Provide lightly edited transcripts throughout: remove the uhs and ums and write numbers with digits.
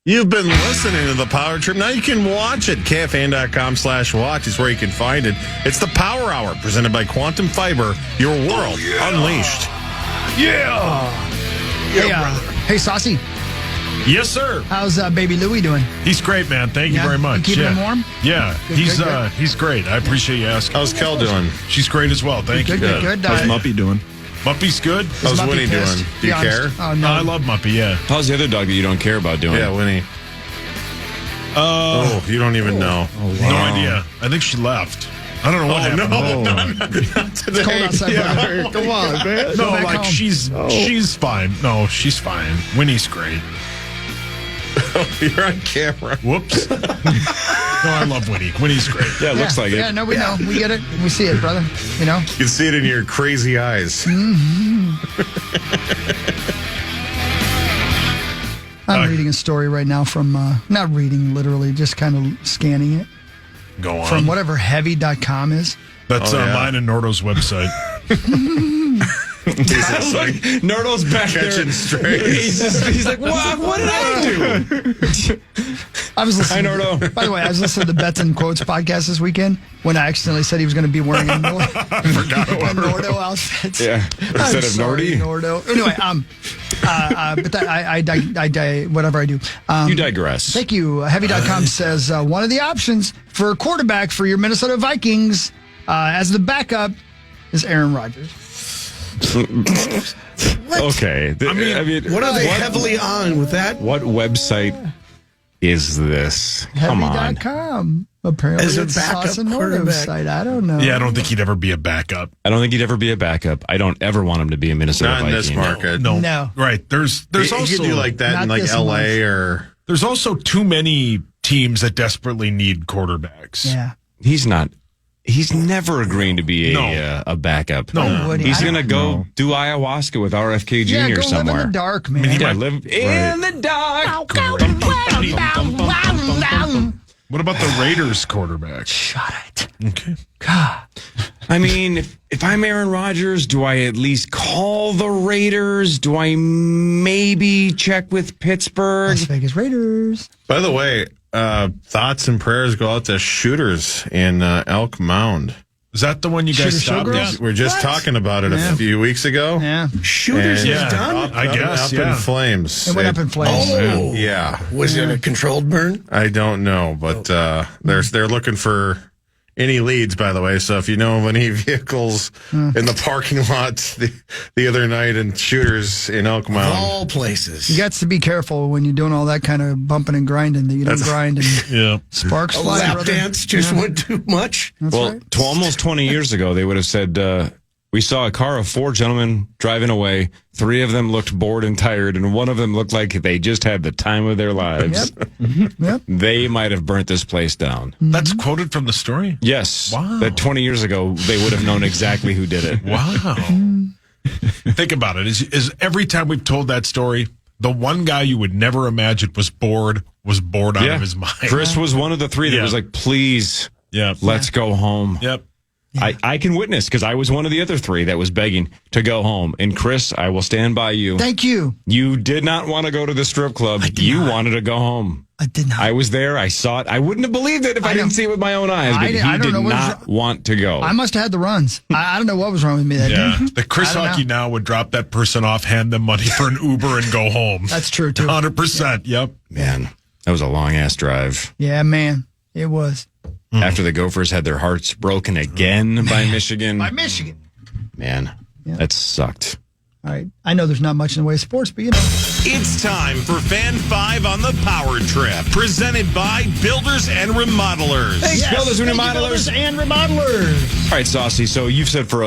You've been listening to the Power Trip. Now you can watch it. KFAN.com/watch is where you can find it. It's the Power Hour presented by Quantum Fiber. Your world unleashed. Yeah. Hey, Saucy. Yes, sir. How's baby Louie doing? He's great, man. Thank you very much. You keeping him warm? Yeah, Good. he's great. I appreciate you asking. How's Kel doing? She's great as well. Thank you. Good. How's Muppy doing? Muppy's good. How's Muppy Winnie pissed? doing? Do you Be honest. care? Oh, no. I love Muppy, yeah. How's the other dog that you don't care about doing? Yeah, Winnie. You don't even know. No idea. I think she left. I don't know what happened. Not today. It's cold outside, brother. Come on, man. No, back like home. she's fine. No, she's fine. Winnie's great. You're on camera. Whoops. No, I love Winnie. Winnie's great. Yeah, it looks like it. Yeah, no, we know. We get it. We see it, brother. You know? You can see it in your crazy eyes. I'm reading a story right now from, not reading literally, just kind of scanning it. Go on. From whatever heavy.com is. That's mine and Nordo's website. He's like, Nerdle's back catching there. strays. He's like, what did I do? I was listening. Hi, Nordo. By the way, I was listening to the Bets and Quotes podcast this weekend when I accidentally said he was going to be wearing a Nordo outfit. Yeah. Instead of sorry, Nordy? Nordo. Anyway, but I whatever I do. You digress. Thank you. Heavy.com says one of the options for a quarterback for your Minnesota Vikings as the backup is Aaron Rodgers. Okay. I mean, What are they heavily on with that? what website is this? Come on. Heavy.com. Apparently, As a it's backup Sauce and Nordo's quarterback. site. I don't know. Yeah, I don't think he'd ever be a backup. I don't think he'd ever be a backup. I don't ever want him to be a Minnesota Not in Viking. this market. No. Right. There's You also could do like that Not in like this LA month. or... there's also too many teams that desperately need quarterbacks. Yeah. He's not. He's never agreeing to be a backup. No. Would he? He's I going to don't go do ayahuasca with RFK Jr. Yeah, go somewhere. live in the dark, man. Yeah, live in the dark. What about the Raiders quarterback? Shut it. Okay. God. I mean, if I'm Aaron Rodgers, do I at least call the Raiders? Do I maybe check with Pittsburgh? Las Vegas Raiders. By the way, thoughts and prayers go out to shooters in Elk Mound. Is that the one you guys Shooter stopped Showgirls? at? We were just talking about it Yeah. a few weeks ago. Yeah. Shooters And is done? Up, I guess, up yeah. in flames. It went up in flames. Oh. Yeah. Was it a controlled burn? I don't know, but they're looking for any leads, by the way. So if you know of any vehicles in the parking lot the other night and shooters in Elk Of Mound, all places. You got to be careful when you're doing all that kind of bumping and grinding that you don't grind and Yeah. sparks A fly. lap brother. dance just went too much. That's Well, right. almost 20 years ago, they would have said, we saw a car of 4 gentlemen driving away. 3 of them looked bored and tired, and 1 of them looked like they just had the time of their lives. Yep. They might have burnt this place down. That's quoted from the story? Yes. Wow. That 20 years ago, they would have known exactly who did it. Wow. Think about it. Is every time we've told that story, the one guy you would never imagine was bored out of his mind. Chris was one of the 3 that Yeah. was like, please, Yep. let's go home. Yep. I can witness because I was one of the other 3 that was begging to go home. And Chris, I will stand by you. Thank you. You did not want to go to the strip club. You wanted to go home. I did not. I was there. I saw it. I wouldn't have believed it if I didn't see it with my own eyes. But I he don't did know what not was- want to go. I must have had the runs. I don't know what was wrong with me that Yeah. day. The Chris I don't Hockey know. now would drop that person off, hand them money for an Uber, and go home. That's true, too. 100%. Yep. Man, that was a long ass drive. Yeah, man. It was. After the Gophers had their hearts broken again by Michigan. By Michigan. Man, that sucked. All right. I know there's not much in the way of sports, but you know. it's time for Fan 5 on the Power Trip, presented by Builders and Remodelers. Thanks, Builders and Thank you, Remodelers. Builders and Remodelers. All right, Saucy. So you've said for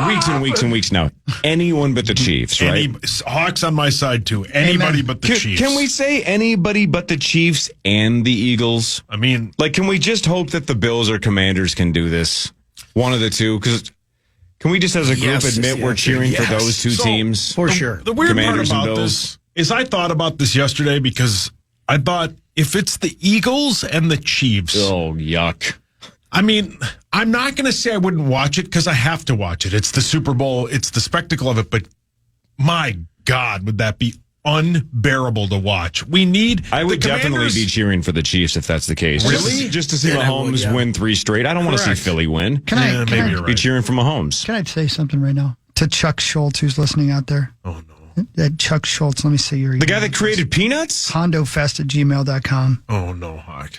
weeks and weeks and weeks now, anyone but the Chiefs, right? Hawks on my side, too. Anybody Amen. but the Can, Chiefs. can we say anybody but the Chiefs and the Eagles? I mean, Like, can we just hope that the Bills or Commanders can do this? One of the two? Because can we just as a group Yes, admit yes, we're cheering for yes. those two So, teams? For sure. the weird Commanders part and about Bills. this is I thought about this yesterday because I thought if it's the Eagles and the Chiefs, Oh, yuck. I mean, I'm not going to say I wouldn't watch it because I have to watch it. It's the Super Bowl. It's the spectacle of it. But my God, would that be unbearable to watch. We need. I would the definitely Commanders- be cheering for the Chiefs if that's the case. Really? Just to see Then I would, Mahomes yeah. win 3 straight. I don't want to see Correct. Philly win. Can I maybe you're Be right. cheering for Mahomes. can I say something right now to Chuck Schultz, who's listening out there? Oh no! Chuck Schultz, let me see your email. The guy that created Peanuts? hondofest@gmail.com. Oh no, Hawk.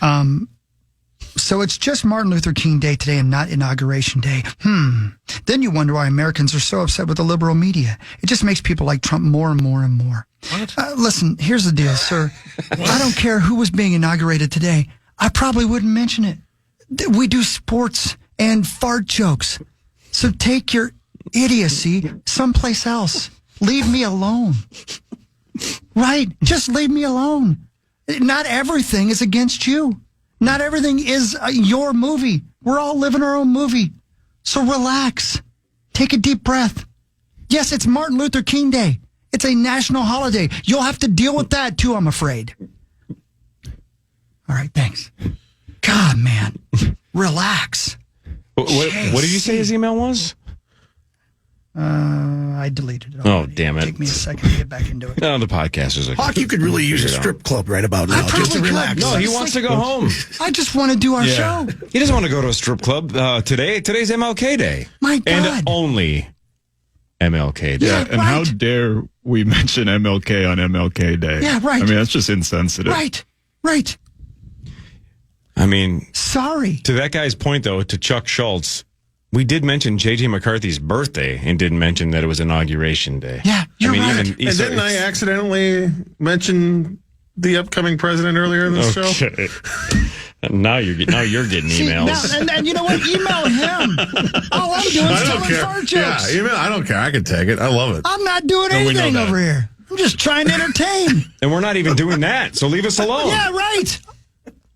So it's just Martin Luther King Day today and not Inauguration Day. Then you wonder why Americans are so upset with the liberal media. It just makes people like Trump more and more and more. What? Listen, here's the deal, sir. I don't care who was being inaugurated today. I probably wouldn't mention it. We do sports and fart jokes. So take your idiocy someplace else. Leave me alone. Right? Just leave me alone. Not everything is against you. Not everything is your movie. We're all living our own movie. So relax. Take a deep breath. Yes, it's Martin Luther King Day. It's a national holiday. You'll have to deal with that too, I'm afraid. All right, thanks. God, man. Relax. What did you say his email was? I deleted it. Oh, already. damn it. Take me a second to get back into it. No, the podcast is Hawk, you could really use a strip club right about now, just to probably could. relax. No, he wants to go home. I just want to do our show. He doesn't want to go to a strip club today. Today's MLK Day. My God. And only MLK Day. Yeah, And how right. dare we mention MLK on MLK Day? Yeah, right. I mean, that's just insensitive. Right. I mean, Sorry. to that guy's point, though, to Chuck Schultz, we did mention J.J. McCarthy's birthday and didn't mention that it was Inauguration Day. Yeah, you're right. And didn't I accidentally mention the upcoming president earlier in this show? Okay. Now you're getting See, emails. now, and you know what? Email him. All I'm doing is telling fart jokes. Yeah, I don't care. I can take it. I love it. I'm not doing we know anything that. over here. I'm just trying to entertain. And we're not even doing that, so leave us alone. Yeah, right.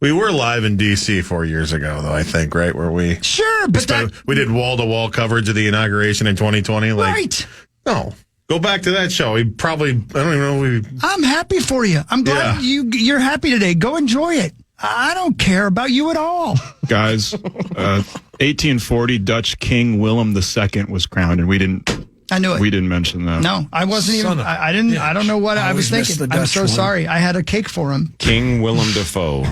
We were live in D.C. 4 years ago, though, I think, right? Where we Sure, but that we did wall-to-wall coverage of the inauguration in 2020. Like, right. no. Go back to that show. We probably, I don't even know. I'm happy for you. I'm glad you're happy today. Go enjoy it. I don't care about you at all. Guys, 1840 Dutch King Willem II was crowned, and we didn't mention that. No, I wasn't even. I didn't. I don't know what I was always miss thinking. the I'm Dutch so one. sorry. I had a cake for him. King Willem Dafoe.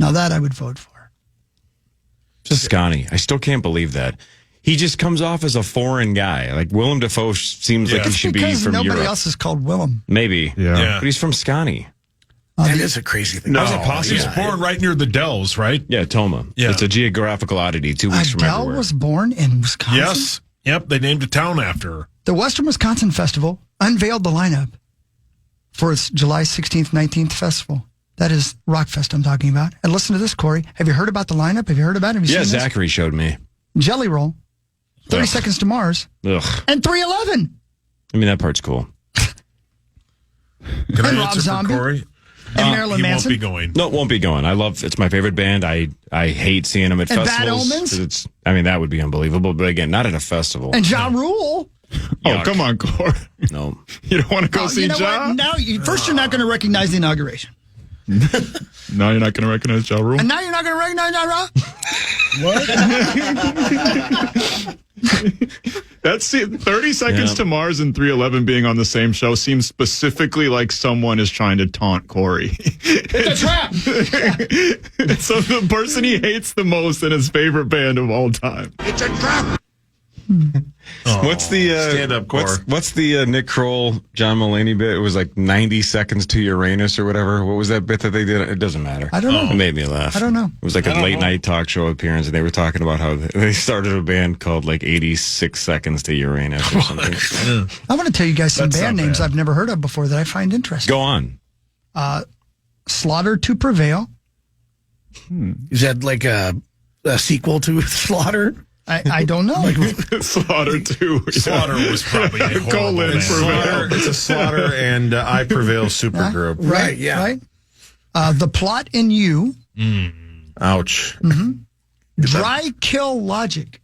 Now that I would vote for. Scotty. I still can't believe that. He just comes off as a foreign guy. Like Willem Dafoe seems like he should be Because from nobody Europe. else is called Willem. Maybe. Yeah. But he's from Scotty. That is a crazy thing. How's it possible? He was born right near the Dells, right? Yeah, Toma. Yeah. It's a geographical oddity 2 weeks from Adele everywhere. was born in Wisconsin. Yes. Yep. They named a town after her. The Western Wisconsin Festival unveiled the lineup for its July 16th, 19th festival. That is Rockfest I'm talking about. And listen to this, Corey. Have you heard about the lineup? Have you heard about it? Have you Yeah, seen this? Zachary showed me. Jelly Roll, 30 Ugh. Seconds to Mars, Ugh. and 311. I mean, that part's cool. Can I And Rob answer Zombie. for Corey? And Marilyn He Manson. won't be going. No, it won't be going. it's my favorite band. I hate seeing them at And Bad festivals. Omens? That would be unbelievable. But again, not at a festival. And Ja Rule. Oh, come on, Corey. No. You don't want to go see you know Ja? what? Now, first you're not going to recognize the inauguration. Now you're not going to recognize Ja Rule? And now you're not going to recognize Ja Rule? That's 30 Seconds to Mars and 311 being on the same show seems specifically like someone is trying to taunt Corey. It's a trap. So the person he hates the most in his favorite band of all time. What's the Stand-up core. What's the Nick Kroll, John Mulaney bit? It was like 90 seconds to Uranus or whatever. What was that bit that they did? It doesn't matter. I don't know. It made me laugh. I don't know. It was like a late night talk show appearance, and they were talking about how they started a band called like 86 Seconds to Uranus or something. I want to tell you guys some That's band not names bad. I've never heard of before that I find interesting. Go on. Slaughter to Prevail. Is that like a sequel to Slaughter? I don't know. Slaughter 2. Yeah. Slaughter was probably a horrible Colon band. for It's a Slaughter and I Prevail supergroup. Right, yeah. Right? The Plot in You. Ouch. Dry Kill Logic.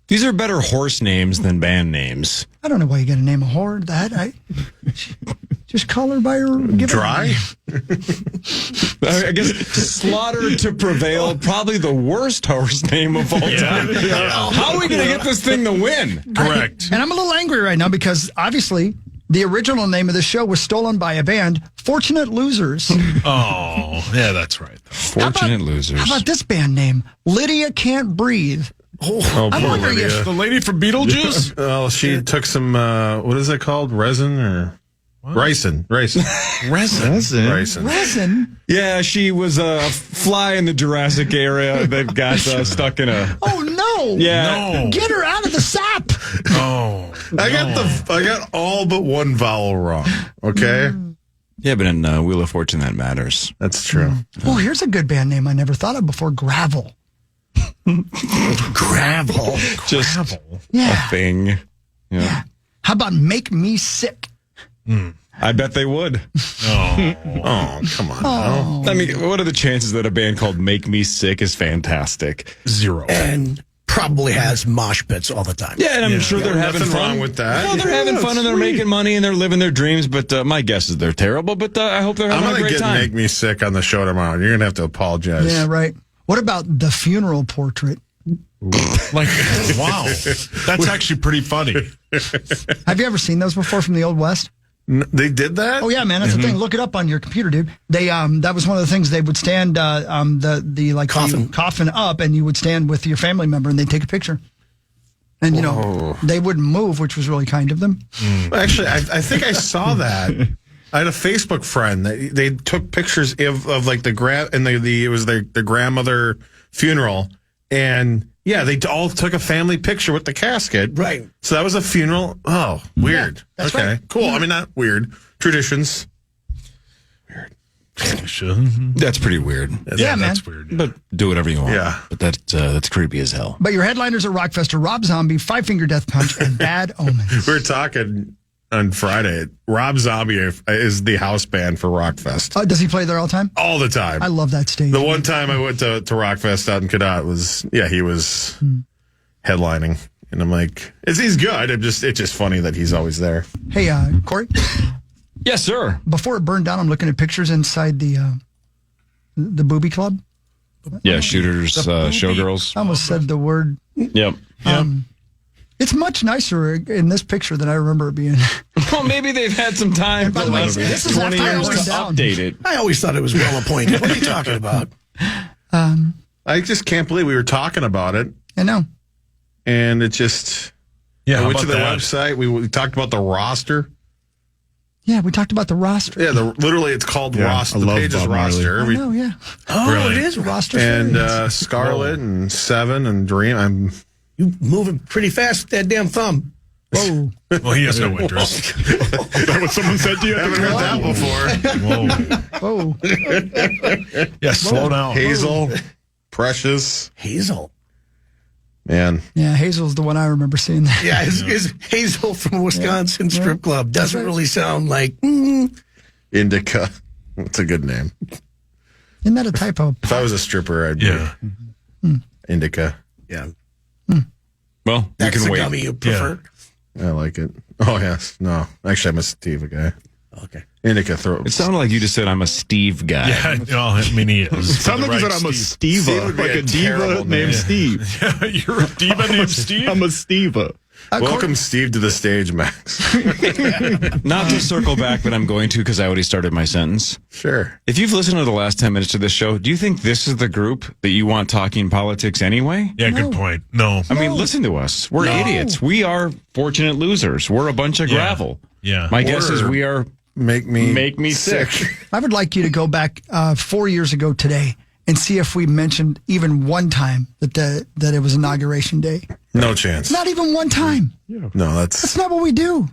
These are better horse names than band names. I don't know why you got to name a whore that. Just call her by her. Give her a Dry? name. I guess Slaughter to Prevail, probably the worst horse name of all time. How are we going to get this thing to win? Correct. And I'm a little angry right now because obviously The original name of the show was stolen by a band, Fortunate Losers. Oh, yeah, that's right. Fortunate Losers. How about this band name? Lydia Can't Breathe. Oh, I'm poor wondering Lydia. if The lady from Beetlejuice? Well, she took some, what is it called? Resin or? Ricin. Resin. resin. Yeah, she was a fly in the Jurassic area that got stuck in a. Oh no! Yeah. No. Get her out of the sap. Oh. I got all but one vowel wrong. Okay, Yeah, but in Wheel of Fortune, that matters. that's true. Oh, here's a good band name I never thought of before. Gravel. Gravel. Just Gravel. a Yeah. thing. Yeah. How about Make Me Sick? I bet they would. Oh, come on. now. I mean, what are the chances that a band called Make Me Sick is fantastic? 0. And probably has mosh pits all the time. Yeah, and I'm sure they're having Nothing fun. wrong with that. No, they're having fun and they're making money and they're living their dreams. But my guess is they're terrible. But I hope they're I'm having a gonna great get time. Make Me Sick on the show tomorrow. You're gonna have to apologize. Yeah, right. What about The Funeral Portrait? Like, wow. That's actually pretty funny. Have you ever seen those before from the Old West? They did that? Oh yeah, man, that's the thing. Look it up on your computer, dude. They that was one of the things. They would stand the coffin up, and you would stand with your family member, and they'd take a picture. And you know they wouldn't move, which was really kind of them. Actually, I think I saw that. I had a Facebook friend that they took pictures of like it was their grandmother funeral, and yeah, they all took a family picture with the casket. Right. So that was a funeral. Oh, weird. that's okay, right. cool. I mean, not weird. Traditions. That's pretty weird. Yeah, man. That's weird. But do whatever you want. Yeah. But that's creepy as hell. But your headliners are Rockfest are Rob Zombie, Five Finger Death Punch, and Bad Omens. We were talking on Friday. Rob Zombie is the house band for Rockfest Does he play there all the time? all the time. I love that stage. The one time I went to Rockfest out in Cadott he was headlining, and I'm like, he's good. It's just funny that he's always there. Hey, Corey. Yes, sir. Before it burned down, I'm looking at pictures inside the booby club. Yeah, shooters, showgirls. I almost said the word. Yep. It's much nicer in this picture than I remember it being. Well, maybe they've had some time by for the way, like this is 20 after I years to went down. update it. I always thought it was well appointed. What are you talking about? I just can't believe we were talking about it, I know. and it just. Yeah, I how went to about the that? website. We talked about the roster. Yeah, we talked about the roster. Yeah, literally it's called Yeah, roster. I The love page is Bob Marley. roster. I know, yeah. Oh, Really? it is. Roster. And fans. Scarlet and Seven and Dream. You moving pretty fast with that damn thumb. Whoa. Well, he has no interest. Is that what someone said to you? I haven't heard that before. Whoa. Whoa. Yeah, slow down. Hazel, Precious, Hazel. man. Yeah, Hazel's the one I remember seeing. Yeah, is Hazel from Wisconsin strip club. Doesn't right. really sound like. Indica. That's a good name. Isn't that a typo? If I was a stripper, I'd Yeah. be Indica. Yeah, Well, that's you the can wait. gummy you prefer. I like it. Oh yes. No, actually, I'm a Steve guy. Okay. Indica throw. It sounded like you just said I'm a Steve guy. Yeah, no, I mean, he is. Sounds like you said I'm a Steve Steva, would be like a a diva terrible named name. Steve. Yeah, you're a diva named Steve? I'm a Steva. Welcome, Steve, to the stage, Max. Not to circle back, but I'm going to because I already started my sentence. Sure. If you've listened to the last 10 minutes of this show, do you think this is the group that you want talking politics anyway? Yeah, good point. No. I mean, listen to us. We're idiots. We are fortunate losers. We're a bunch of gravel. Yeah. My guess is we are Make me sick. I would like you to go back 4 years ago today and see if we mentioned even one time that it was Inauguration Day. No chance. Not even one time. No, That's that's. not what we do.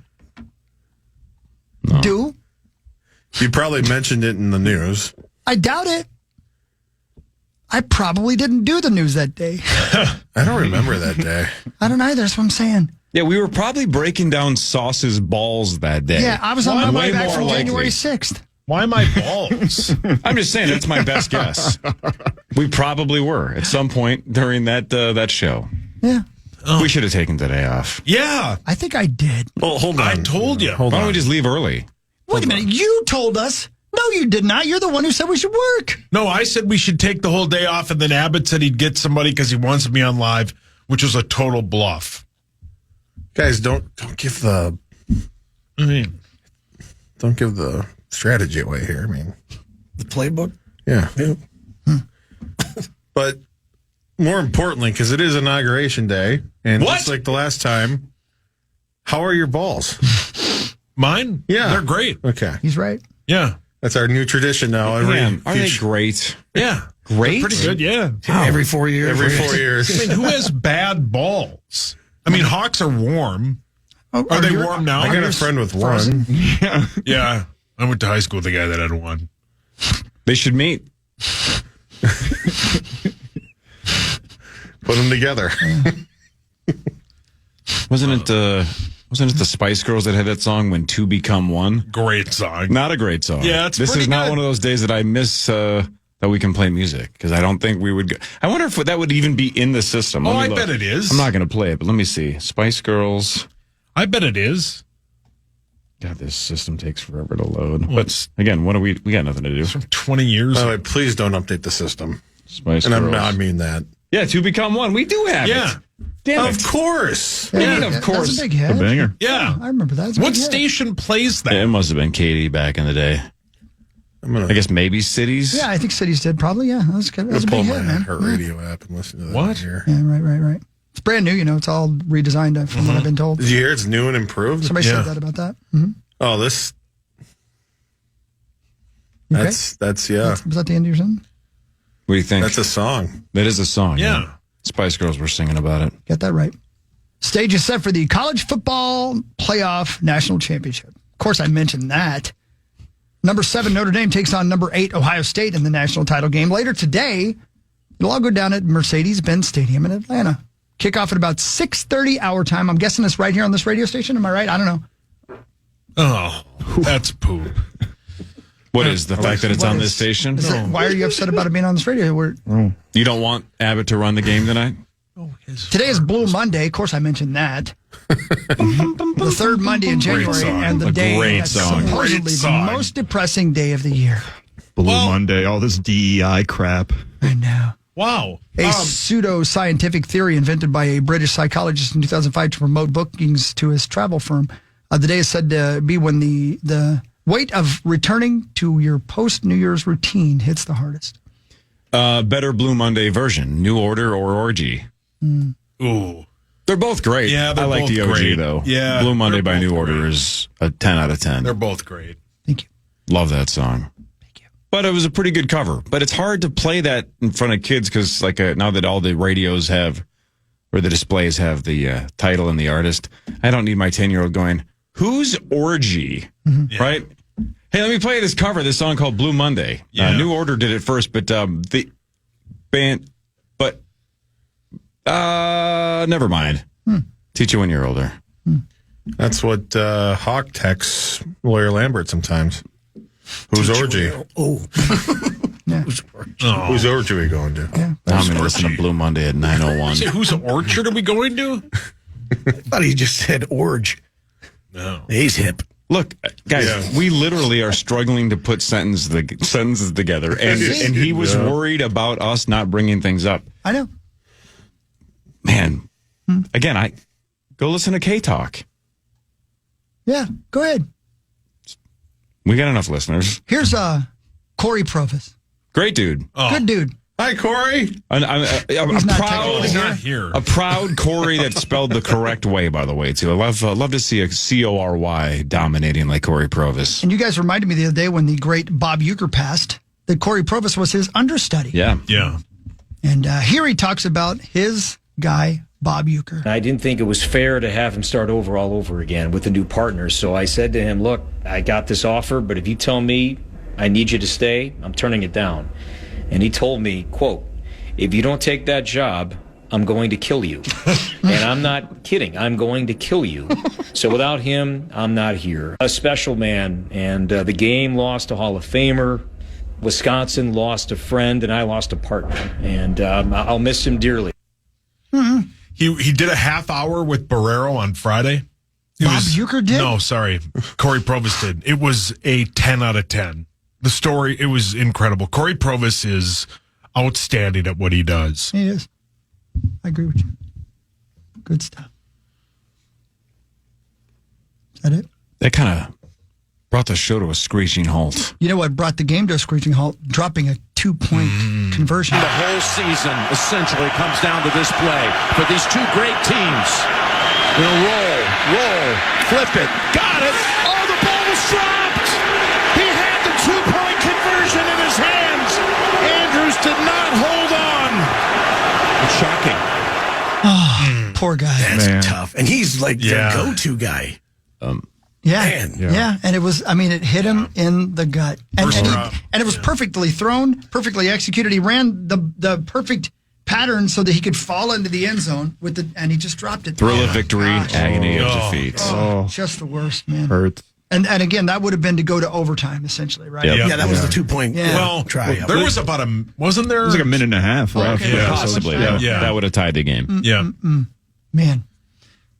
Do? You probably mentioned it in the news. I doubt it. I probably didn't do the news that day. I don't remember that day. I don't either. That's what I'm saying. Yeah, we were probably breaking down Sauce's balls that day. Yeah, I was on my way Way back more from likely. January 6th. Why my balls? I'm just saying that's my best guess. We probably were at some point during that show. Yeah. We should have taken today off. Yeah. I think I did. Well, hold on. I told you. Hold Why don't we on. just leave early? Wait a minute. You told us. No, you did not. You're the one who said we should work. No, I said we should take the whole day off, and then Abbott said he'd get somebody because he wants to be on live, which was a total bluff. Guys, don't give the. I mean, Don't give the strategy away here. I mean, The playbook. yeah. But more importantly, because it is Inauguration Day, and What? just like the last time, how are your balls? Mine? Yeah. They're great. Okay. He's right. Yeah. That's our new tradition now. Man, are they great? Yeah. Great? They're pretty good, yeah. Every 4 years. Every 4 I years. mean, who has bad balls? I mean, Hawks are warm. Are they warm now? I got a friend with one. Yeah. I went to high school with a guy that had one. They should meet. Put them together. Wasn't it the Spice Girls that had that song "When Two Become One"? Great song. Not a great song. Yeah, it's this pretty is not good. one of those days that I miss that we can play music because I don't think we would. I wonder if that would even be in the system. Oh, Let me I look. bet it is. I'm not going to play it, but let me see. Spice Girls. I bet it is. God, this system takes forever to load. Well, But it's again, what do we got nothing to do. from 20 years. By the way, please don't update the system. Spice And Girls. I mean that. Yeah, Two Become One. We do have Yeah. it. Damn Of it. course. Yeah, of course. That's a big hit. A banger. Yeah. I remember that. That's a What big hit. station plays that? It must have been Katie back in the day. I'm going I guess maybe Cities. Yeah, I think Cities did probably. Yeah, that's good. That's a to pull big my hit, man. Heart Radio app and listen to that. What? Here. Yeah, right. It's brand new. It's all redesigned from what I've been told. Did you hear it's new and improved? Somebody Yeah. said that about that. Mm-hmm. Oh, this. Okay. That's yeah. Was that the end of your sentence? What do you think? That's a song. That is a song. Yeah. Spice Girls were singing about it. Get that right. Stage is set for the College Football Playoff National Championship. Of course, I mentioned that. Number 7, Notre Dame takes on number 8, Ohio State in the national title game. Later today, it'll all go down at Mercedes-Benz Stadium in Atlanta. Kickoff at about 6:30 our time. I'm guessing it's right here on this radio station. Am I right? I don't know. Oh, that's poop. What is the fact that it's on this station? Why are you upset about it being on this radio? You don't want Abbott to run the game tonight? Today is Blue Monday. Of course, I mentioned that. The third Monday in January, song. and the A day great that's song. supposedly Great the song. most depressing day of the year. Blue Monday, all this DEI crap. I know. Wow. A pseudo-scientific theory invented by a British psychologist in 2005 to promote bookings to his travel firm. The day is said to be when the weight of returning to your post-New Year's routine hits the hardest. Better Blue Monday version, New Order or Orgy. Ooh. They're both great. Yeah, they're I like both the OG great. though. Yeah, Blue Monday they're by both New Order great. is a 10 out of 10. They're both great. Thank you. Love that song. Thank you. But it was a pretty good cover. But it's hard to play that in front of kids because now that all the radios have, or the displays have the title and the artist, I don't need my 10-year-old going, who's Orgy? Right? Hey, let me play this cover, this song called Blue Monday. Yeah. New Order did it first, but the band, never mind. Teach you when you're older. That's what Hawk texts Lawyer Lambert sometimes. Who's orgy? Oh. Yeah. Whose orgy are we going to? Yeah. Now I'm going to listen to Blue Monday at 9:01. Say, whose orchard are we going to? I thought he just said Orge. No. He's hip. Look, guys, we literally are struggling to put sentences together, and he was worried about us not bringing things up. I know. Man, again, I go listen to K-Talk. Yeah, go ahead. We got enough listeners. Here's Corey Provis. Great dude. Good dude. Hi, Corey. I'm He's not technically He's here. not here. a proud Corey that's spelled the correct way, by the way, too. I love to see a Cory dominating like Corey Provis. And you guys reminded me the other day when the great Bob Uecker passed that Corey Provis was his understudy. Yeah. Yeah. And here he talks about his guy, Bob Uecker. I didn't think it was fair to have him start all over again with a new partner. So I said to him, look, I got this offer, but if you tell me I need you to stay, I'm turning it down. And he told me, quote, if you don't take that job, I'm going to kill you. And I'm not kidding. I'm going to kill you. So without him, I'm not here. A special man. And the game lost a Hall of Famer. Wisconsin lost a friend, and I lost a partner. And I'll miss him dearly. He did a half hour with Barrero on Friday. Bob Uecker did? No, sorry. Corey Provis did. It was a 10 out of 10. The story, it was incredible. Corey Provis is outstanding at what he does. He is. I agree with you. Good stuff. Is that it? That kind of Brought the show to a screeching halt. You know what brought the game to a screeching halt? Dropping a 2-point conversion. The whole season essentially comes down to this play for these two great teams. Roll, flip it, got it. Oh, the ball was dropped. He had the 2-point conversion in his hands. Andrews did not hold on. It's shocking. Oh, poor guy. That's tough. And he's like the go-to guy. Yeah. And it was, it hit him in the gut. And it was perfectly thrown, perfectly executed. He ran the perfect pattern so that he could fall into the end zone and he just dropped it. Thrill of victory, agony of defeat. Just the worst, man. Hurts. And again, that would have been to go to overtime, essentially, right? Yep. Yeah, that was the 2-point try. There was wasn't there? It was like a minute and a half left. Okay. Possibly. That would have tied the game. Man,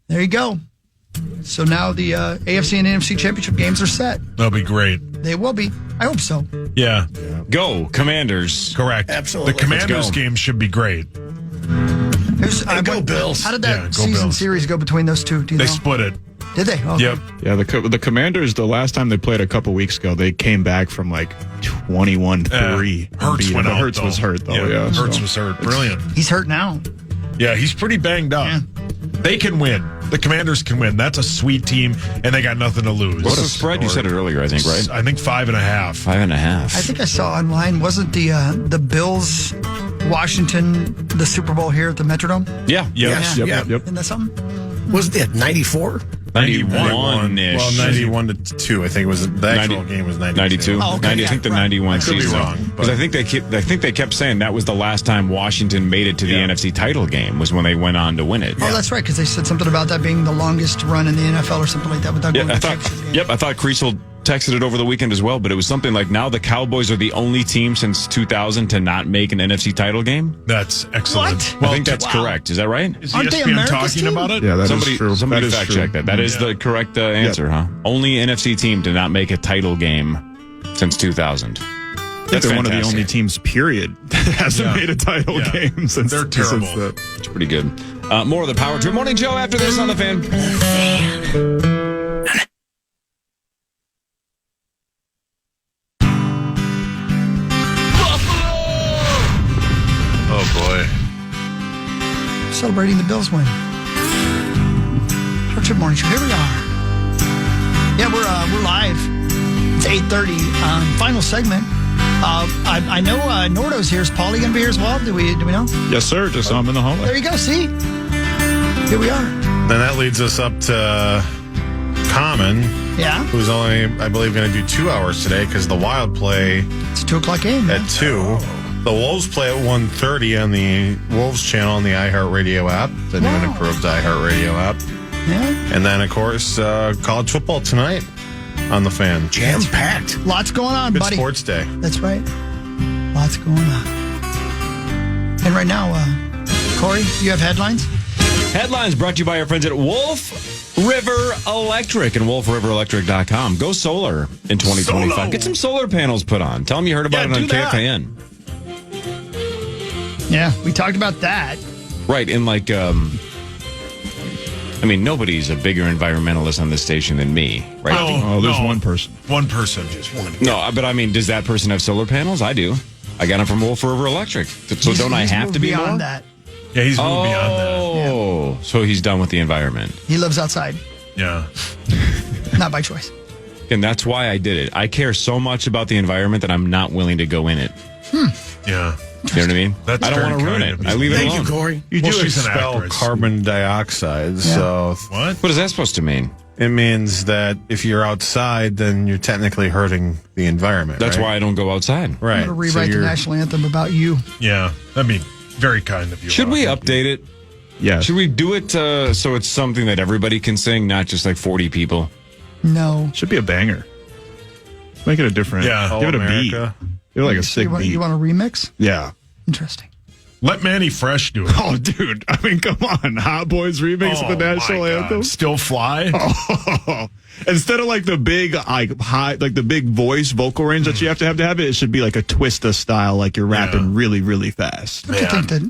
there you go. So now the AFC and NFC championship games are set. That'll be great. They will be. I hope so. Yeah. Go, Commanders. Correct. Absolutely. The Commanders Let's go. game should be great. Go Bills. How did that Go season Bills. series go between those two? Do you They know? split it. Did they? Okay. Yep. Yeah, the Commanders, the last time they played a couple weeks ago, they came back from like 21-3. Hurts went out. Hurts was hurt, though. Yeah, Hurts was hurt. Brilliant. He's hurt now. Yeah, he's pretty banged up. Yeah. They can win. The Commanders can win. That's a sweet team, and they got nothing to lose. What's the spread? You said it earlier, I think, right? I think 5.5. 5.5. I think I saw online. Wasn't the Bills Washington the Super Bowl here at the Metrodome? Yeah. Yes. Yep. Isn't that something? Was it 94? 91-ish. Well, 91-2. I think it was the actual game was 92. Oh, okay, 90, I think the right. 91 I could be season. wrong, Because but- I think they kept saying that was the last time Washington made it to the NFC title game was when they went on to win it. Oh, that's right, because they said something about that being the longest run in the NFL or something like that without going Yeah, to the championship game. I thought Creasel texted it over the weekend as well, but it was something like now the Cowboys are the only team since 2000 to not make an NFC title game. That's excellent. What? I think that's correct. Is that right? Is Aren't they ESPN America's talking team? about it? Yeah, that is Somebody true. That is fact true. check that. That is the correct answer, huh? Only NFC team to not make a title game since 2000. I think That's they're one of the fantastic. only teams, period, that hasn't made a title game since. They're terrible. Since the, It's pretty good. More of the Power Trip Morning Show after this on the Fan. Oh, boy. Celebrating the Bills win. Power Trip Morning Show. Here we are. Yeah, we're live. It's 8:30. Final segment. I know Nordo's here. Is Paulie going to be here as well? Do we know? yes, sir. Just saw him in the hallway. There you go. See, here we are. Then that leads us up to Common, Yeah, who's only, I believe, going to do 2 hours today because the Wild play it's a 2:00 game. Man. at 2. The Wolves play at 1:30 on the Wolves channel on the iHeartRadio app, the new and improved iHeartRadio app. Yeah, And then, of course, college football tonight on the Fan. Jam-packed. lots going on, Good buddy. sports day. That's right. Lots going on. And right now, Corey, you have headlines? Headlines brought to you by our friends at Wolf River Electric and wolfriverelectric.com. Go solar in 2025. Solo. Get some solar panels put on. Tell them you heard about it on do that. KFAN. Yeah, we talked about that. Right, and nobody's a bigger environmentalist on this station than me, right? Oh, there's one person. One person. Just one. No, but does that person have solar panels? I do. I got them from Wolf River Electric. So don't I He's have moved to be beyond more? that? Yeah, he's moved beyond that. Oh, so he's done with the environment. He lives outside, Yeah. not by choice. And that's why I did it. I care so much about the environment that I'm not willing to go in it. Yeah. You know what I mean? That's I don't very want to ruin kind it. of I you. leave it Thank alone. you, Corey. You Well, do she's an expel actress. carbon dioxide, so What? What is that supposed to mean? it means that if you're outside, then you're technically hurting the environment. That's right? why I don't go outside. Right. I'm going to rewrite the national anthem about you. Yeah. That'd be very kind of you. Should we Rob. update it? Yes. Should we do it so it's something that everybody can sing, not just like 40 people? No. Should be a banger. Make it a different. Yeah. Give it a All beat. America. Give it like a sick You beat. want a remix? Yeah. Interesting. Let Manny Fresh do it. Oh, dude. I mean, come on. Hot Boys remix of the national anthem. Still Fly? Oh. Instead of like the big the big voice vocal range that you have to have it should be like a Twista style, like you're rapping really, really fast. I think that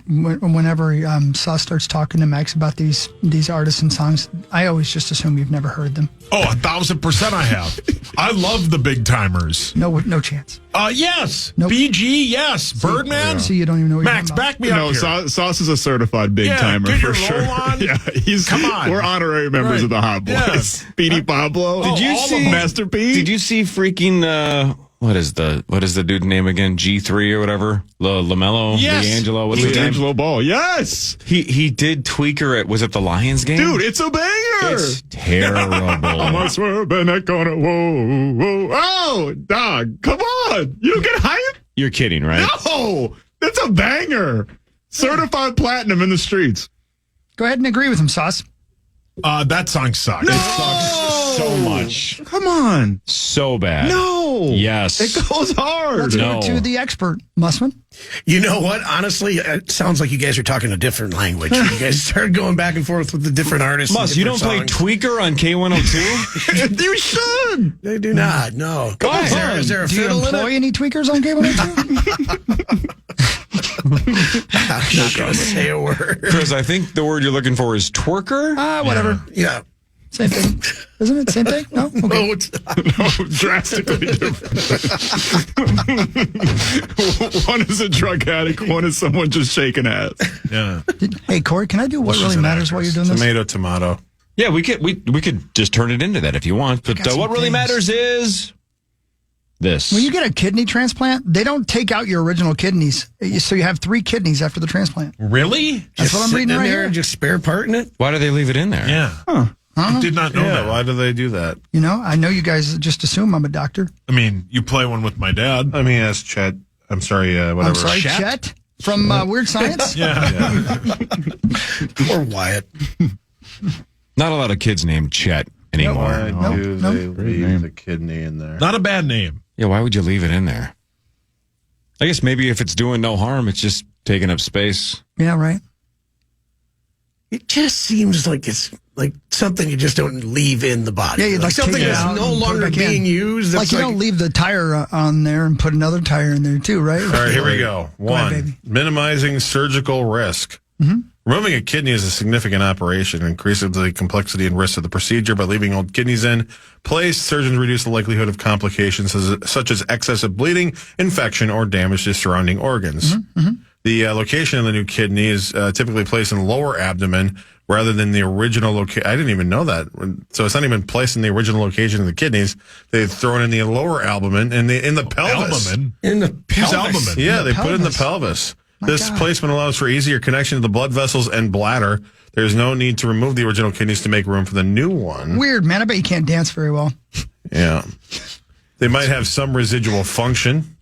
whenever Sauce starts talking to Max about these artists and songs, I always just assume you've never heard them. Oh, 1,000% I have. I love the big timers. No chance. Yes. Nope. BG, yes. Birdman. See, you don't even know what Max, you're talking back me up No, here. Sauce is a certified big timer get for your sure. roll on. Yeah, Come on. We're honorary members Right. of the Hot Boys. Yeah. Speedy Pablo. Did you all see- of Master P? Did you see freaking what is the dude's name again? G3 or whatever? LaMelo? Yes. D'Angelo? What's his name? D'Angelo Ball? Yes, He did Tweaker at, was it the Lions game? dude, it's a banger. It's terrible. I swear, been that corner. Whoa, whoa, oh, dog, come on! You don't get hype? You're kidding, right? No, that's a banger. Certified platinum in the streets. Go ahead and agree with him, Sauce. That song sucks. No! It sucks so much. Come on. So bad. No. Yes. It goes hard. Let's No. go to the expert, Mussman. You know what? Honestly, it sounds like you guys are talking a different language. You guys started going back and forth with the different artists. and Muss, you don't different play songs. Tweaker on K102? You should. They do not. No. Go Is there- ahead. Is there a Do you fiddle in employ it? any tweakers on K102? I'm not going to say a word. Chris, I think the word you're looking for is twerker. Whatever. Yeah. Same thing. Isn't it? Same thing? No? Okay. No, it's No, drastically different. One is a drug addict. One is someone just shaking ass. Yeah. Hey, Corey, can I do what She's really an matters while you're doing this? Tomato. Yeah, we could just turn it into that if you want. But got some what really things. matters is this. When you get a kidney transplant, they don't take out your original kidneys. So you have 3 kidneys after the transplant. Really? That's what I'm sitting reading in right there here. and just spare part in it. Why do they leave it in there? Yeah. I did not know Yeah, that. why do they do that? You know, I know you guys just assume I'm a doctor. I mean, you play one with my dad. Let me ask Chet. I'm sorry, whatever. I'm sorry, Chet? Chet from Weird Science. Yeah. Or Wyatt. Not a lot of kids named Chet anymore. Why No, do no. they leave the kidney in there? Not a bad name. Yeah, why would you leave it in there? I guess maybe if it's doing no harm, it's just taking up space. Yeah, right. It just seems like it's like something you just don't leave in the body. Yeah, you'd like something take it that's out no and put it longer back in. being used. Like That's you don't leave the tire on there and put another tire in there too, right? All right, here we go. ahead, One, baby. minimizing surgical risk. Removing a kidney is a significant operation, increases the complexity and risk of the procedure. By leaving old kidneys in place, surgeons reduce the likelihood of complications such as excessive bleeding, infection, or damage to surrounding organs. The location of the new kidney is typically placed in the lower abdomen rather than the original location. I didn't even know that. So it's not even placed in the original location of the kidneys. They throw it in the lower abdomen and in the pelvis. Albumin. in the Who's pelvis. albumin? Yeah, The they put it in the pelvis. pelvis. My This God. placement allows for easier connection to the blood vessels and bladder. There's no need to remove the original kidneys to make room for the new one. Weird, man. I bet you can't dance very well. Yeah. They might have some residual function.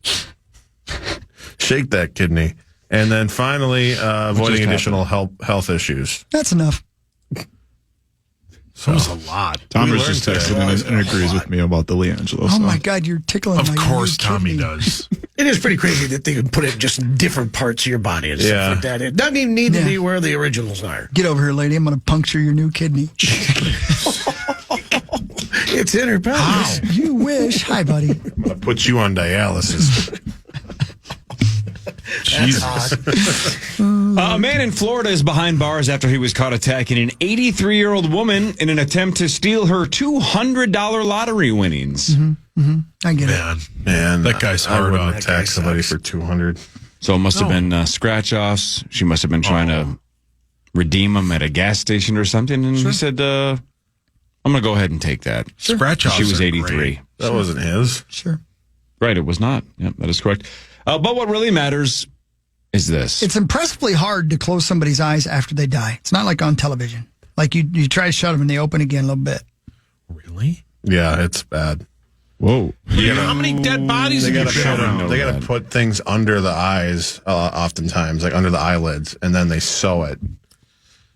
Shake that kidney. And then finally, avoiding additional health issues. That's enough. That was a lot. Thomas learned just texted today. and agrees with me about the Leangelo Oh song. my God, you're tickling Of my course, new Tommy kidney. does. It is pretty crazy that they can put it just in different parts of your body and Yeah. stuff like that. It doesn't even need to Yeah. be where the originals are. Get over here, lady. I'm going to puncture your new kidney. It's in her pelvis. You wish. Hi, buddy. I'm going to put you on dialysis. Jesus. A man in Florida is behind bars after he was caught attacking an 83-year-old woman in an attempt to steal her $200 lottery winnings. I get it. Man. Man, That guy's I hard wouldn't on. attack guy somebody sucks. for 200. So it must have been scratch-offs. She must have been trying to redeem him at a gas station or something. And he said, I'm going to go ahead and take that. Scratch offs She was are 83. great. That wasn't his. Sure. Right, it was not. Yep, that is correct. But what really matters is this. It's impressively hard to close somebody's eyes after they die. It's not like on television. Like you try to shut them and they open again a little bit. Really? Yeah, it's bad. Whoa. How many dead bodies They have got you to been around? they got to put things under the eyes, oftentimes, like under the eyelids, and then they sew it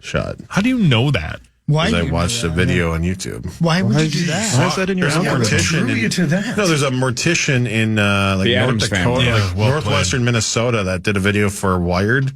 shut. How do you know that? Why? Because I do you watched do a that? video on YouTube. Why would you do that? Why is that in your There's a algorithm? mortician. Drew you to that. No, there's a mortician in like The North Addams Dakota, family. Yeah, like well northwestern Minnesota, that did a video for Wired,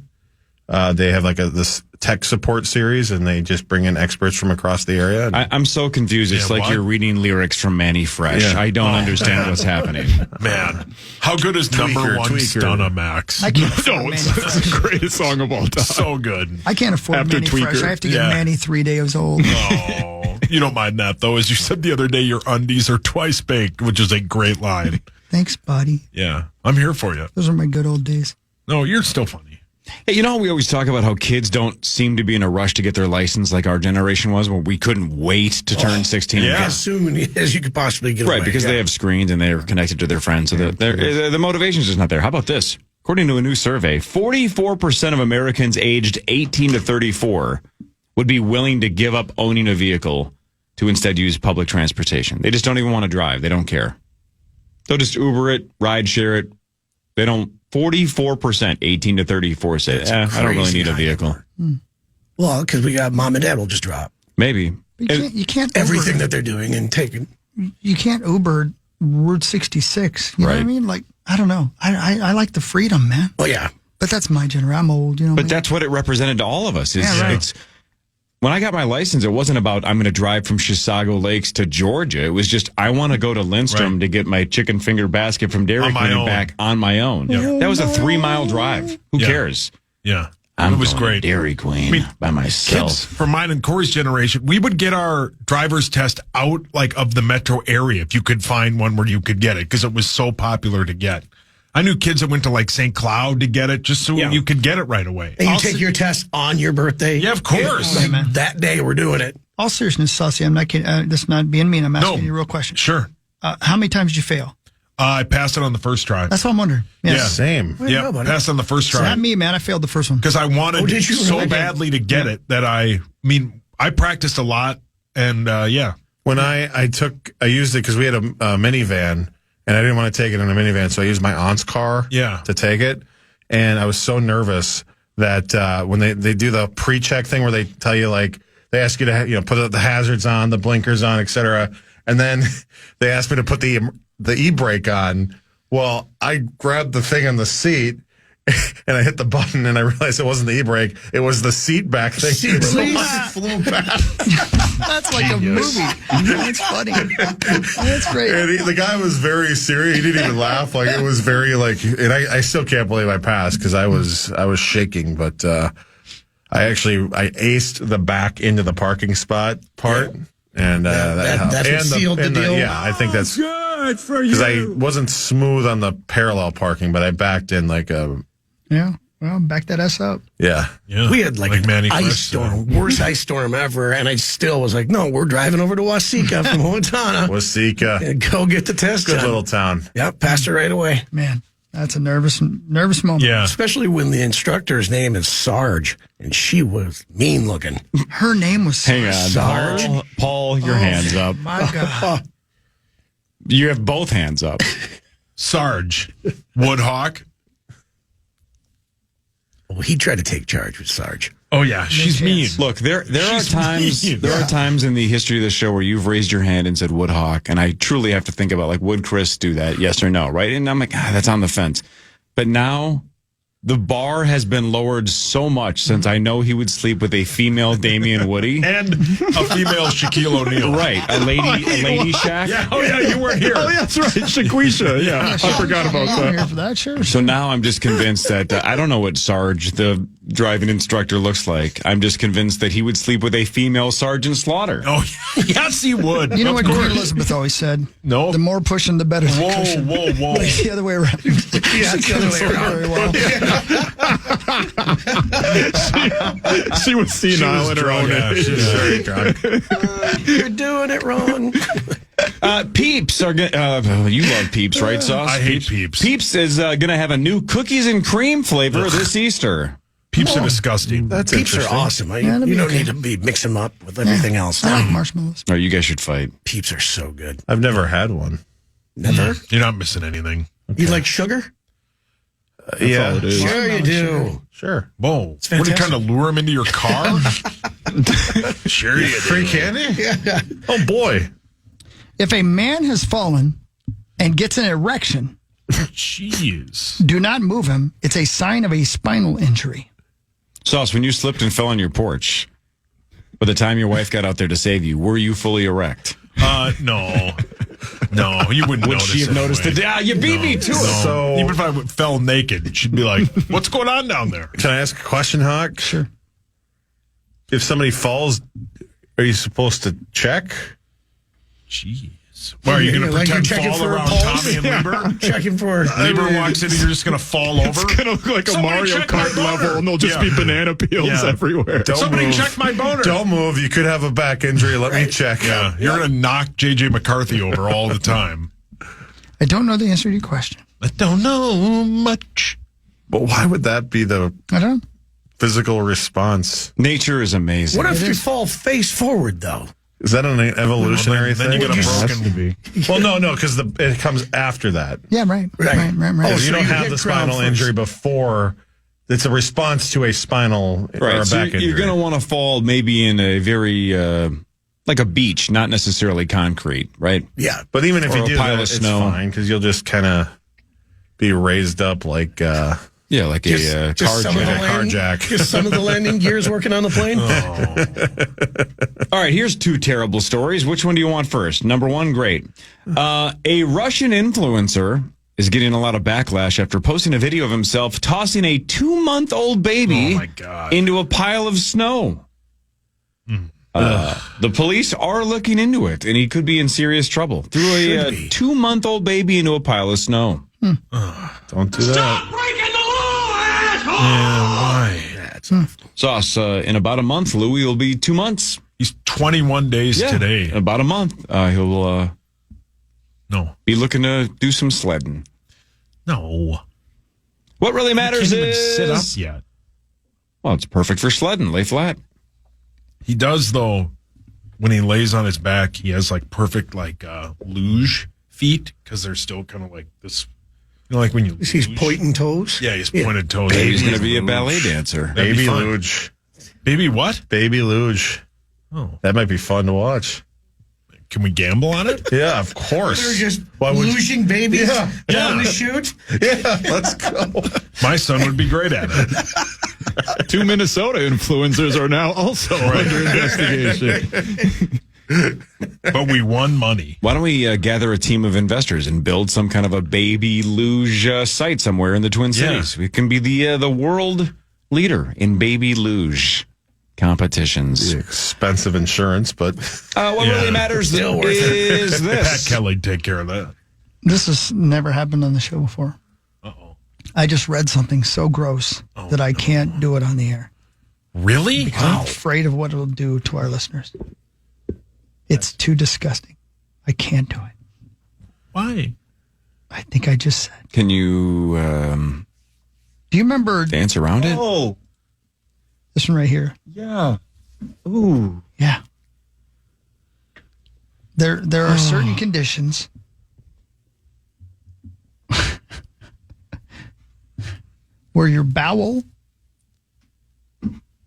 they have like this tech support series, and they just bring in experts from across the area. I'm so confused. It's like you're reading lyrics from Manny Fresh. Yeah. I don't understand what's happening. Man, how good is number one Stunna Max? I can't afford Manny It's Fresh. the greatest song of all time. So good. I can't afford After Manny Tweaker. Fresh. I have to get Manny 3 days old. Oh, you don't mind that, though. As you said the other day, your undies are twice baked, which is a great line. Thanks, buddy. Yeah, I'm here for you. Those are my good old days. No, you're still funny. Hey, you know how we always talk about how kids don't seem to be in a rush to get their license like our generation was, where we couldn't wait to turn 16? yeah. As soon as you could possibly get away. Right, because they have screens and they're connected to their friends. So the motivation's just not there. How about this? According to a new survey, 44% of Americans aged 18 to 34 would be willing to give up owning a vehicle to instead use public transportation. They just don't even want to drive. They don't care. They'll just Uber it, ride share it. They don't. 44%, 18 to 34 say, I don't really need a vehicle. Well, because we got mom and dad will just drop Maybe. You can't Uber. everything that they're doing and taking. You can't Uber Route 66. You know what I Right. mean? Like, I don't know. I like the freedom, man. Oh, yeah. But that's my generation. I'm old, you know. But that's what it represented to all of us. Yeah, right. It's when I got my license, it wasn't about I'm going to drive from Chisago Lakes to Georgia. It was just I want to go to Lindstrom to get my chicken finger basket from Dairy On my Queen and own. back on my own. Yeah. That was a 3-mile drive. Who Yeah. cares? Yeah. I'm it was going to great. Dairy Queen by myself. Kids from mine and Corey's generation, we would get our driver's test out like of the metro area if you could find one where you could get it because it was so popular to get. I knew kids that went to like St. Cloud to get it just so you could get it right away. And you take your test on your birthday. Yeah, of course. Like, that day we're doing it. all seriousness, Saucy. I'm not kidding. This is not being mean. I'm asking No. you a real question. Sure. How many times did you fail? I passed it on the first try. That's what I'm wondering. Yeah. Same. Way to Yeah, go, buddy. passed on the first So try. not me, man. I failed the first one. Because I wanted Oh, did you? so I did. badly to get it that I practiced a lot and yeah. When I used it because we had a minivan, and I didn't want to take it in a minivan, so I used my aunt's car to take it. And I was so nervous that when they do the pre-check thing where they tell you, like, they ask you to put the hazards on, the blinkers on, etc. And then they asked me to put the e-brake on. Well, I grabbed the thing on the seat and I hit the button and I realized it wasn't the e-brake. It was the seat back thing. So I flew back. That's like a movie. That's funny. That's great. And the guy was very serious. He didn't even laugh. Like, it was very and I still can't believe I passed because I was shaking. But I aced the back into the parking spot part. And that helped. that's what sealed the deal. Yeah, I think that's good for you. Because I wasn't smooth on the parallel parking, but I backed in like a Yeah. Well, back that ass up. yeah. We had like an Manny ice Fresh storm, worst ice storm ever, and I still was like, no, we're driving over to Wasika from Owatonna Wasika, and go get the test good done. little town. Yep, passed it right away. Man, that's a nervous moment. Yeah. Especially when the instructor's name is Sarge, and she was mean looking. Her name was Hang on. Sarge. Paul, your hands up. My God. You have both hands up. Sarge. Woodhawk. Well, he tried to take charge with Sarge. Oh yeah, she's mean. Look, there are She's times mean. there are times in the history of the show where you've raised your hand and said Woodhawk, and I truly have to think about, like, would Chris do that? Yes or no, right? And I'm like, that's on the fence. But now the bar has been lowered so much since I know he would sleep with a female Damian Woody. And a female Shaquille O'Neal. Right, a lady Shaq. Yeah. Oh yeah, you weren't here. Oh, yeah, that's right. Shaquisha. Yeah, I forgot about I'm here that. for that, sure. So now I'm just convinced that I don't know what Sarge, the driving instructor, looks like. I'm just convinced that he would sleep with a female Sergeant Slaughter. Oh yes, he would. You know Of what Queen course. Elizabeth always said? No. The more pushing, the better. the Whoa, cushion. whoa, whoa. It's the other way around. Yeah, it's the other way around. Very well. She was senile in her own Yeah, age. she was very drunk. You're doing it wrong. Peeps are you love Peeps, right, Sauce? I hate Peeps. Peeps is going to have a new cookies and cream flavor this Easter. Peeps are disgusting. That's Peeps are interesting. awesome. Yeah, that'd You be don't okay. need to be mixing them up with everything else. I like marshmallows. Oh, you guys should fight. Peeps are so good. I've never had one. Never? You're not missing anything. You like sugar? Yeah, all it is. Sure you do. sure. Whoa. What are you trying to lure him into your car? Sure you do. Free candy? Yeah. Oh boy. If a man has fallen and gets an erection, Jeez. do not move him. It's a sign of a spinal injury. Sauce, when you slipped and fell on your porch, by the time your wife got out there to save you, were you fully erect? No. No, you wouldn't Would notice she have noticed anyway. it? Yeah, you beat me to it. So- even if I fell naked, she'd be like, "What's going on down there?" Can I ask a question, Hawk? Sure. If somebody falls, are you supposed to check? Jeez. Why are you going to Like you're pretend checking fall for a around pulse? Tommy and Lieber? Checking for. Lieber walks in and you're just going to fall over? It's gonna look like a Somebody Mario check my Kart boner. level, and there'll just Yeah. be banana peels Yeah. everywhere. Somebody check my boner. Don't move. You could have a back injury. Let me check. Yeah, you're going to knock J.J. McCarthy over all the time. I don't know the answer to your question. I don't know much. But why would that be the I don't know. physical response? Nature is amazing. What if you fall face forward, though? Is that an evolutionary Then thing? you get a Has broken. to be. Well, no, because it comes after that. Yeah, right. Right. Right. Oh, If so you don't you have hit the ground spinal first. injury before, it's a response to a spinal or Right, a so back injury. you're going to want to fall maybe in a very, like a beach, not necessarily concrete, right? Yeah. But even if Or you a do pile that, of it's snow. fine because you'll just kind of be raised up like Yeah, like a Just some of the carjack. landing- carjack. Just some of the landing gears working on the plane. All right, here's two terrible stories. Which one do you want first? Number one, great. A Russian influencer is getting a lot of backlash after posting a video of himself tossing a 2-month-old baby Oh, my God. into a pile of snow. The police are looking into it, and he could be in serious trouble. Threw a 2-month-old baby into a pile of snow. Don't do that. Sauce, in about a month, Louis will be 2 months. He's 21 days today. In about a month, he'll No. be looking to do some sledding. No. What really matters Can't even is... sit up yet. Well, it's perfect for sledding. Lay flat. He does, though, when he lays on his back, he has like perfect like luge feet because they're still kind of like this. You know, like when you He's luge. pointing toes. Yeah, he's pointed toes. He's going to be a ballet dancer. That'd be Baby fun. luge. Baby what? Baby luge. Oh. That might be fun to watch. Can we gamble on it? Yeah, of course. They're just Why would- losing babies Yeah. down the chute. Yeah, let's go. My son would be great at it. 2 Minnesota influencers are now also under investigation. But we won money. Why don't we gather a team of investors and build some kind of a baby luge site somewhere in the Twin Cities? We can be the world leader in baby luge competitions. Expensive insurance, but What Yeah. really matters Still worth is Pat this. Kelly take care of that. This has never happened on the show before. Uh-oh. I just read something so gross that I can't do it on the air. Really? I'm afraid of what it'll do to our listeners. It's too disgusting. I can't do it. Why? I think I just said. Can you Do you remember dance around it? Oh, this one right here? yeah. Ooh. Yeah. There are certain conditions where your bowel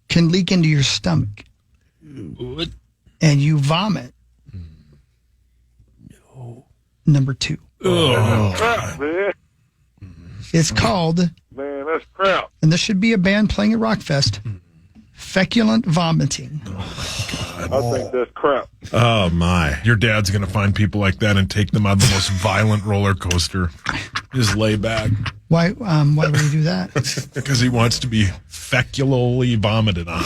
can leak into your stomach and you vomit. No. Number 2. Crap, man. It's called, Man, that's crap. and this should be a band playing at Rockfest, feculent vomiting. I think that's crap. oh my. Your dad's going to find people like that and take them on the most violent roller coaster. Just lay back Why would he do that? because he wants to be feculally vomited on.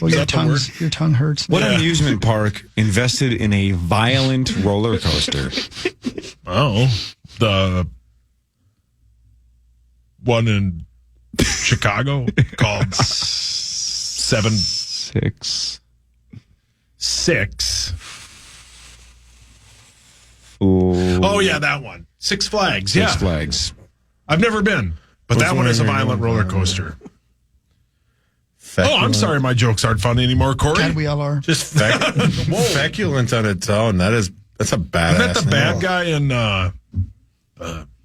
Well, your that the your tongue hurts. What amusement park invested in a violent roller coaster? Oh, the one in Chicago called 7-6. Oh yeah, that one. Six Flags. Yeah, Six Flags. I've never been, but Which that one one is a are you violent going roller for? coaster. Oh, I'm sorry, my jokes aren't funny anymore, Corey. God, we all are. Just feculent on its own. That's a badass. I met the bad name. guy in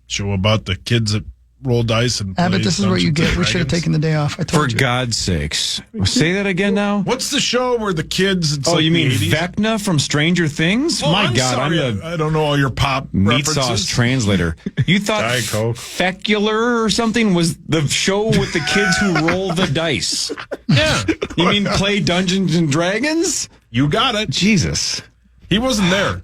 show about the kids that roll dice and play Abbott, this is what you Dungeons get. and We should have Dragons. taken the day off. I For told you. God's sakes. Say that again now. What's the show where the kids? It's Oh, like you mean the 80s? Vecna from Stranger Things? Oh, My I'm God, sorry. I'm the I don't know all your pop meat references. sauce translator. You thought Diet Coke. Fecular or something was the show with the kids who roll the dice? Yeah, You mean play Dungeons and Dragons? you got it. Jesus. He wasn't there.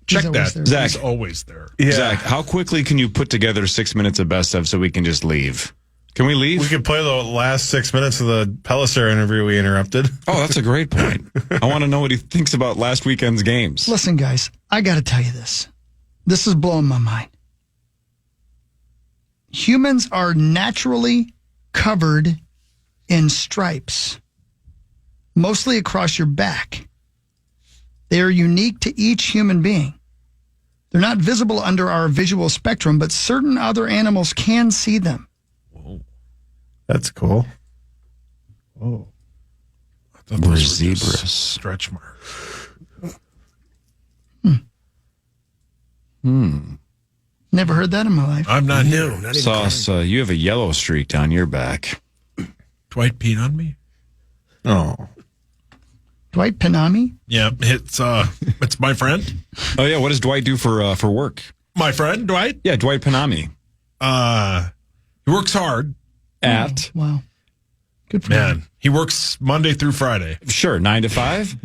Check always that. there. Zach. He's always there. Yeah. Zach, how quickly can you put together 6 minutes of best of so we can just leave? Can we leave? We could play the last 6 minutes of the Pellicer interview we interrupted. Oh, that's a great point. I want to know what he thinks about last weekend's games. Listen, guys, I got to tell you this. This is blowing my mind. Humans are naturally covered in stripes, mostly across your back. They are unique to each human being. They're not visible under our visual spectrum, but certain other animals can see them. That's cool. I thought We're those were just zebras. stretch marks. Never heard that in my life. I'm not No, here. not even Sauce, you have a yellow streak down your back. Dwight peed on me. Oh. Dwight Panami? Yeah, it's my friend. Oh, yeah. What does Dwight do for work? My friend Dwight. Yeah, Dwight Panami. He works hard. At, Wow. Good for him. Man, he works Monday through Friday, sure, 9 to 5,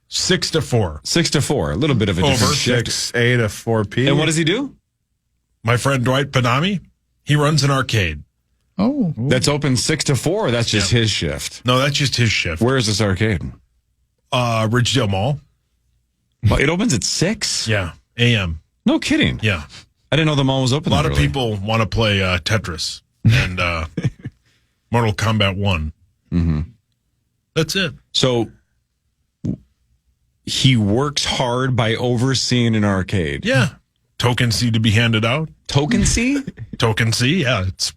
6 to 4. 6 to 4. A little bit of a different Over. shift. 6A to 4P. And what does he do? My friend Dwight Panami, he runs an arcade. Oh, That's open 6 to 4. That's just his shift. No, that's just his shift. Where is this arcade? Ridgedale Mall. Oh, it opens at 6? Yeah, a.m. No kidding. Yeah, I didn't know the mall was a open. lot that of early. people want to play Tetris and Mortal Kombat 1. Mm-hmm. That's it. So he works hard by overseeing an arcade. Yeah, token C to be handed out. Token C? Token C. Yeah, it's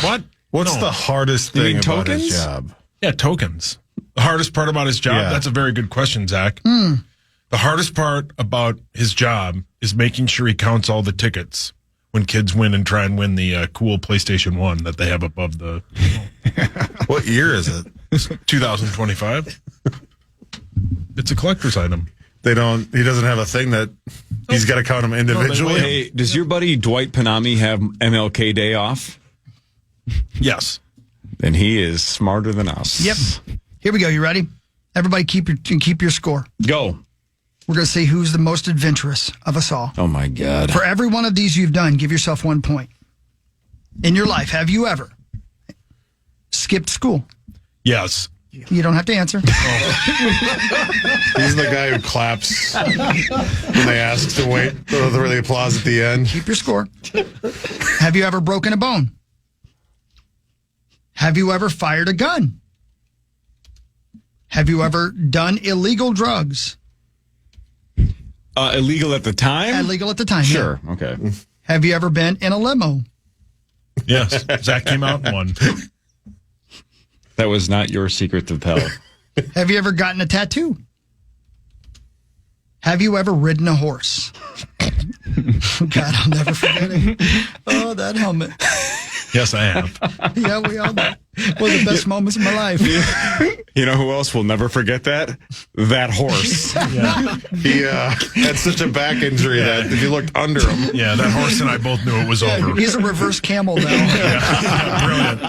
what? What's No. the hardest You thing mean about his tokens? job? Yeah, tokens. The hardest part about his job? Yeah. That's a very good question, Zach. The hardest part about his job is making sure he counts all the tickets when kids win and try and win the cool PlayStation 1 that they have above the What year is it? 2025. It's a collector's item. He doesn't have a thing that he's got to count them individually. Hey, does your buddy Dwight Panami have MLK Day off? Yes. Then he is smarter than us. yep. Here we go. You ready? Everybody keep your score. Go. We're going to see who's the most adventurous of us all. Oh, my God. For every one of these you've done, give yourself 1 point. In your life, have you ever skipped school? Yes. You don't have to answer. He's the guy who claps when they ask to wait for the applause at the end. Keep your score. Have you ever broken a bone? Have you ever fired a gun? Have you ever done illegal drugs? Illegal at the time? Illegal at the time. yeah. Sure. Okay. Have you ever been in a limo? Yes. Zach came out and won. That was not your secret to tell. Have you ever gotten a tattoo? Have you ever ridden a horse? God, I'll never forget it. Oh, that helmet. Yes, I have. Yeah, we all know. One of the best moments of my life. You know who else will never forget that? That horse. He had such a back injury that if you looked under him, Yeah, that horse and I both knew it was over. He's a reverse camel now. Brilliant.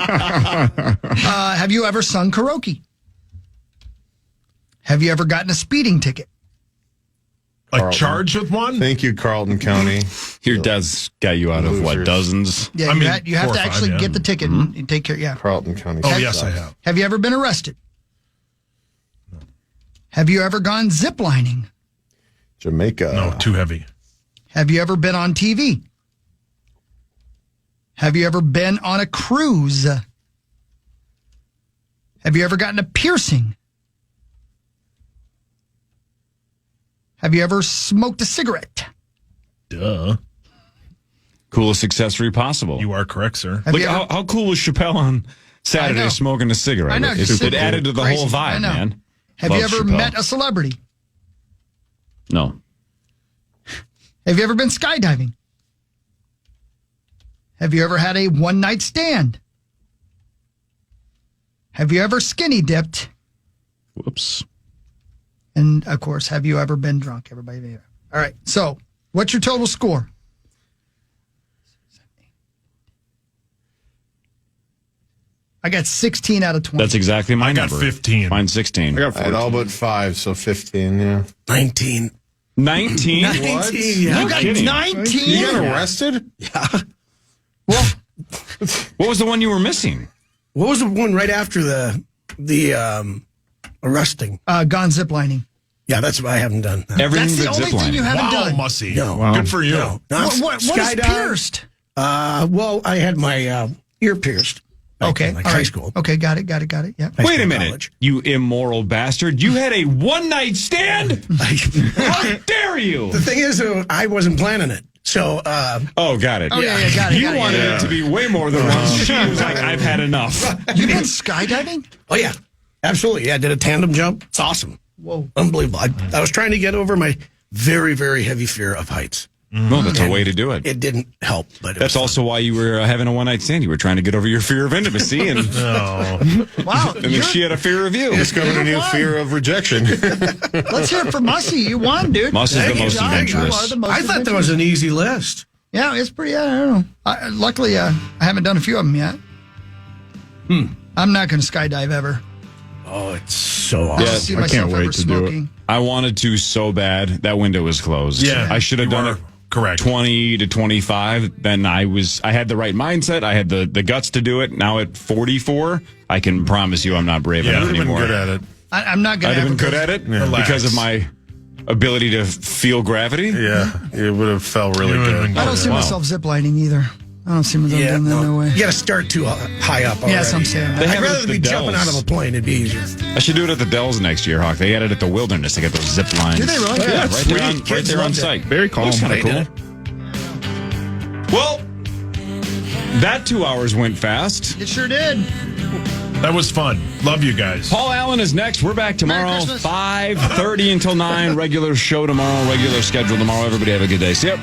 Have you ever sung karaoke? Have you ever gotten a speeding ticket? Like charged with one? thank you, Carlton County. Your dad's got you out of, what, Losers. dozens? Yeah, I you, mean, you have 4 to or 5, actually yeah. get the ticket and take care. Yeah. Carlton County. Oh, yes, I have. Have you ever been arrested? Have you ever gone ziplining? Jamaica. No, too heavy. Have you ever been on TV? Have you ever been on a cruise? Have you ever gotten a piercing? Have you ever smoked a cigarette? Duh. Coolest accessory possible. You are correct, sir. Have Look, you ever, how cool was Chappelle on I Saturday know. smoking a cigarette? I know, It, just it so added to the crazy. whole I vibe, know. man. have you Love ever Chappelle. met a celebrity? No. Have you ever been skydiving? Have you ever had a one-night stand? Have you ever skinny dipped? Whoops. And, of course, have you ever been drunk? Everybody. All right. So, what's your total score? I got 16 out of 20. That's exactly my I got number. 15. Mine's 16. I got I had 14. all but 5, so 15, yeah. 19. 19? 19, yeah. You got kidding. 19? You got arrested? Well, What was the one you were missing? What was the one right after the arresting? gone ziplining. Yeah, that's what I haven't done. Everything That's the but only thing you ziplining. haven't Wow, done. Mussy. No. Good for you. No, not What is skydive. pierced? Well, I had my ear pierced. back Okay. in, like all high right. school. Okay, got it. Yeah. High Wait school, a minute, college. you immoral bastard. You had a one-night stand? How dare you? The thing is, I wasn't planning it. So, Oh, got it. Oh, yeah, got it. You wanted it to be way more than once. She was like, I've had enough. You've been skydiving? oh yeah, absolutely. Yeah, I did a tandem jump. It's awesome. Whoa. Unbelievable. I was trying to get over my very, very heavy fear of heights. No, that's a way to do it. It didn't help, but it That's was also why you were having a one-night stand. You were trying to get over your fear of intimacy, and, Wow. and then she had a fear of you. Discovered a new won. fear of rejection. Let's hear it for Mussy. You won, dude. Muss is the Thank you, most John. You adventurous. are the most I thought that adventurous. was an easy list. Yeah, it's pretty. I don't know. Luckily, I haven't done a few of them yet. I'm not going to skydive ever. Oh, it's so awesome. Yeah, See I myself can't wait ever to do it. smoking. I wanted to so bad. That window was closed. Yeah, I should have you done were it correct. 20 to 25. Then I had the right mindset. I had the guts to do it. Now at 44, I can promise you I'm not brave Yeah, enough You'd have been anymore. good at it. I'm not going I'd to have been good at it because of my ability to feel gravity. Yeah, it would have felt really You would have good. been I don't see Wow. myself ziplining either. I don't see myself doing that. No way. You got to start too high up. Already. Yeah, that's what I'm saying. They I'd have it rather at the be jumping Dells. out of a plane. It'd be easier. I should do it at the Dells next year, Hawk. They had it at the Wilderness. They got those zip lines. Do they really? Yeah, That's right there on site. Very calm. Looks Kinda like cool. it. Well, that 2 hours went fast. It sure did. That was fun. Love you guys. Paul Allen is next. We're back tomorrow, Christmas. 5:30 until 9. Regular show tomorrow, regular schedule tomorrow. Everybody have a good day. See ya.